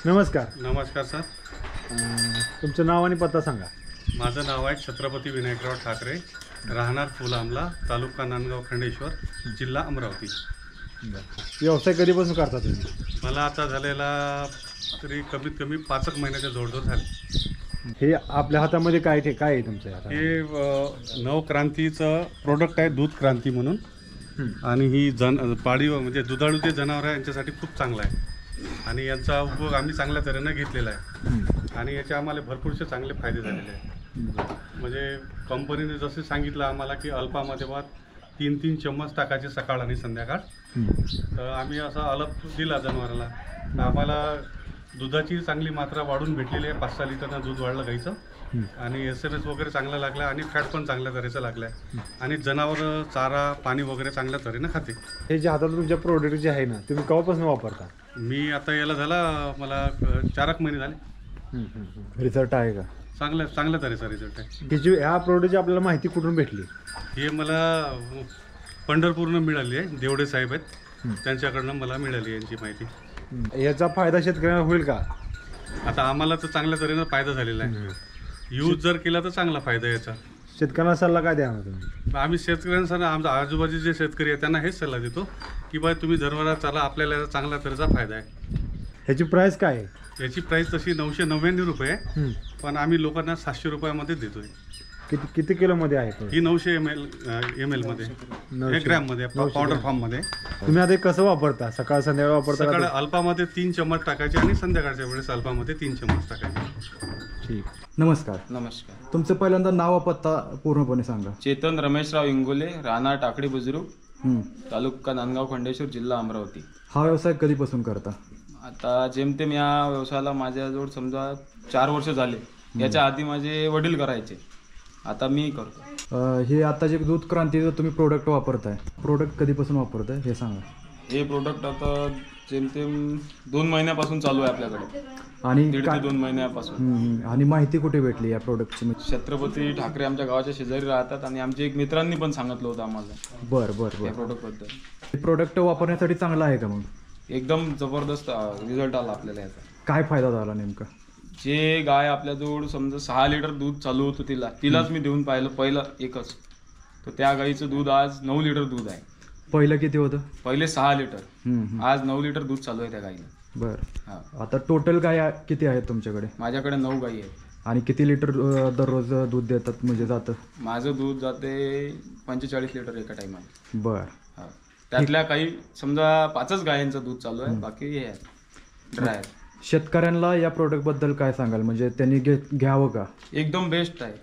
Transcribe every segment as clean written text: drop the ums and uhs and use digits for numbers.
नमस्कार. नमस्कार सर. तुमचं नाव आणि पत्ता सांगा. माझं नाव आहे छत्रपती विनायकराव ठाकरे, राहणार फुलामला, तालुका नांदगाव खंडेश्वर, जिल्हा अमरावती. व्यवसाय कधीपासून करता तुम्ही? मला आता झालेला तरी कमीत कमी 5 महिन्याच्या जोडजोड झाले. हे आपल्या हातामध्ये काय आहे तुमच्या हातात? हे नवक्रांतीचं प्रोडक्ट आहे, दूध क्रांती म्हणून. आणि ही पाळीव म्हणजे दुधाळू जे जनावर आहे यांच्यासाठी खूप चांगलं आहे आणि यांचा उपयोग आम्ही चांगल्या तऱ्हेनं घेतलेला आहे आणि याचे आम्हाला भरपूरसे चांगले फायदे झालेले आहेत. म्हणजे कंपनीने जसे सांगितलं आम्हाला की अल्पामध्ये 3-3 चम्मच टाकायचे सकाळ आणि संध्याकाळ, तर आम्ही असा अल्प दिला जनावराला. तर आम्हाला दुधाची चांगली मात्रा वाढून भेटलेली आहे. 5-6 लिटरनं दूध वाढलं गाईचं आणि SMS वगैरे चांगला लागला आणि फॅट पण चांगल्या तऱ्हेचा लागला आहे आणि जनावर चारा पाणी वगैरे चांगल्या तऱ्हेनं खाते. हे जे हातात तुमच्या प्रोडक्ट जे आहे ना, तुम्ही केव्हापासून वापरता? मी आता याला झाला मला 4 महिने झाले. रिझल्ट आहे का? चांगल्या तऱ्हेचा रिझल्ट आहे. त्याची ह्या प्रोडक्टची आपल्याला माहिती कुठून भेटली? हे मला पंढरपूरनं मिळाली आहे. देवडे साहेब आहेत, त्यांच्याकडनं मला मिळाली यांची माहिती. याचा फायदा शेतकऱ्यांना होईल का? आता आम्हाला तर चांगल्या तऱ्हेनं फायदा झालेला आहे. यूज जर केला तर चांगला फायदा याचा. शेतकऱ्यांना सल्ला काय द्या तुम्ही? आम्ही शेतकऱ्यांना आमच्या आजूबाजूचे जे शेतकरी आहेत त्यांना हेच सल्ला देतो की बा तुम्ही जनावरा चाला, आपल्याला याचा चांगल्या तऱ्हेचा फायदा आहे. ह्याची प्राईस काय आहे? याची प्राईस तशी 999 रुपये आहे, पण आम्ही लोकांना 700 रुपयामध्ये देतोय. किती किलोमध्ये आहे? ही 900 ml मध्ये, 1 ग्रॅममध्ये, पावडर फॉर्ममध्ये. तुम्ही आता कसं वापरता? सकाळ संध्याकाळ वापरता? सकाळ अल्पामध्ये 3 चम्मच टाकायचे आणि संध्याकाळच्या वेळेस अल्पामध्ये 3 चम्मच टाकायचे. ठीक. नमस्कार. नमस्कार. तुमचं पहिल्यांदा नाव पत्ता पूर्णपणे सांगा. चेतन रमेशराव इंगोले, राहणार टाकडी बुजुर्ग, तालुका नांदगाव खंडेश्वर, जिल्हा अमरावती. हा व्यवसाय कधीपासून करता? आता जेमतेम या व्यवसायाला माझ्याजवळ समजा 4 वर्ष झाले. याच्या आधी माझे वडील करायचे, आता मी करतो. हे आता जे दूध क्रांतीचं तुम्ही प्रोडक्ट वापरताय, प्रोडक्ट कधीपासून वापरताय हे सांगा. हे प्रोडक्ट आता जेमतेम 2 महिन्यापासून चालू आहे आपल्याकडे. आणि 1.5 ते 2 महिन्यापासून. आणि माहिती कुठे भेटली या प्रोडक्टची? छत्रपती ठाकरे आमच्या गावाच्या शेजारी राहतात आणि आमच्या एक मित्रांनी पण सांगितलं होतं आम्हाला बरं या प्रोडक्टबद्दल. हे प्रोडक्ट वापरण्यासाठी चांगलं आहे का? मग एकदम जबरदस्त रिझल्ट आला आपल्याला याचा. काय फायदा झाला नेमका? जे गाय आपल्याजवळ समजा 6 लिटर दूध चालू होतं तिलाच मी देऊन पाहिलं पहिलं एकच, तर त्या गाईचं दूध आज 9 लिटर दूध आहे. पहिलं किती होतं? पहिले 6 लिटर, आज 9 लिटर दूध चालू आहे त्या गाईला. बरं. आता टोटल गाय किती आहेत तुमच्याकडे? माझ्याकडे 9 गाई आहेत. आणि किती लिटर दररोज दूध देतात म्हणजे जातं? माझं दूध जाते 45 लिटर एका टायमाला. बरं. त्यातल्या काही समजा 5च गायांचं दूध चालू आहे, बाकी हे आहे ड्राय. शेतकऱ्यांना या प्रोडक्टबद्दल काय सांगाल? म्हणजे त्यांनी घ्यावं का? एकदम बेस्ट आहे.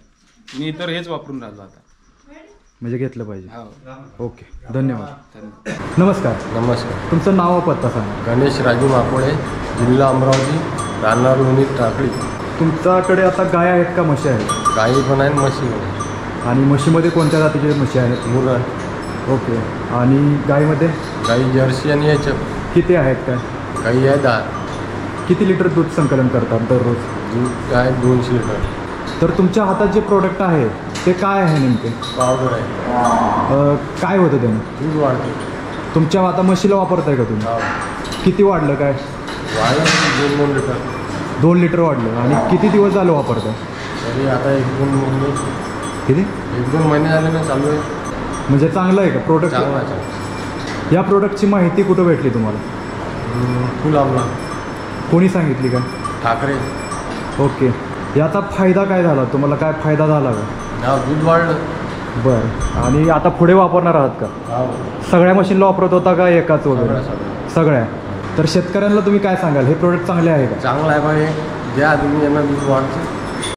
मी तर हेच वापरून राहिलो आता. म्हणजे घेतलं पाहिजे. ओके, धन्यवाद. नमस्कार. नमस्कार. तुमचं नाव पत्ता सांगा. गणेश राजू माकोळे, जिल्हा अमरावती, राहणार लोणी टाकळी. तुमच्याकडे आता गाय आहेत का म्हशी आहेत? गाई पण आहेत, म्हशी पण आहेत. आणि म्हशीमध्ये कोणत्या जातीचे म्हशी आहेत? मुर्रा. ओके. आणि गाईमध्ये? गाई जर्सी आणि याच्या. किती आहेत काय? गाई आहे 10. किती लिटर दूध संकलन करतात दररोज? दूध आहे 200 लिटर. तर तुमच्या हातात जे प्रोडक्ट आहे ते काय आहे नेमके? पावडर आहे. काय होतं त्याने? दूध वाढते. तुमच्या आता म्हशीला वापरताय का तुम्ही? किती वाढलं काय? वाढलं 2 लिटर. 2 लिटर वाढलं. आणि किती दिवस झालं वापरताय? तरी आता 1-2 महिने. किती? 1-2 महिने झाले ना चालू आहे. म्हणजे चांगलं आहे का प्रोडक्ट? चांगला आहे. या प्रोडक्टची माहिती कुठं भेटली तुम्हाला? फुलामला. कोणी सांगितली का? ठाकरे. ओके. याचा फायदा काय झाला तुम्हाला? काय फायदा झाला का? हा, दूध वाढलं. बरं. आणि आता पुढे वापरणार आहात का? सगळ्या मशीनला वापरत होता का एकाच वगैरे? सगळ्या. तर शेतकऱ्यांना तुम्ही काय सांगाल? हे प्रोडक्ट चांगले आहे का? चांगलं आहे बाई, द्या तुम्ही यांना दूध वाढतं.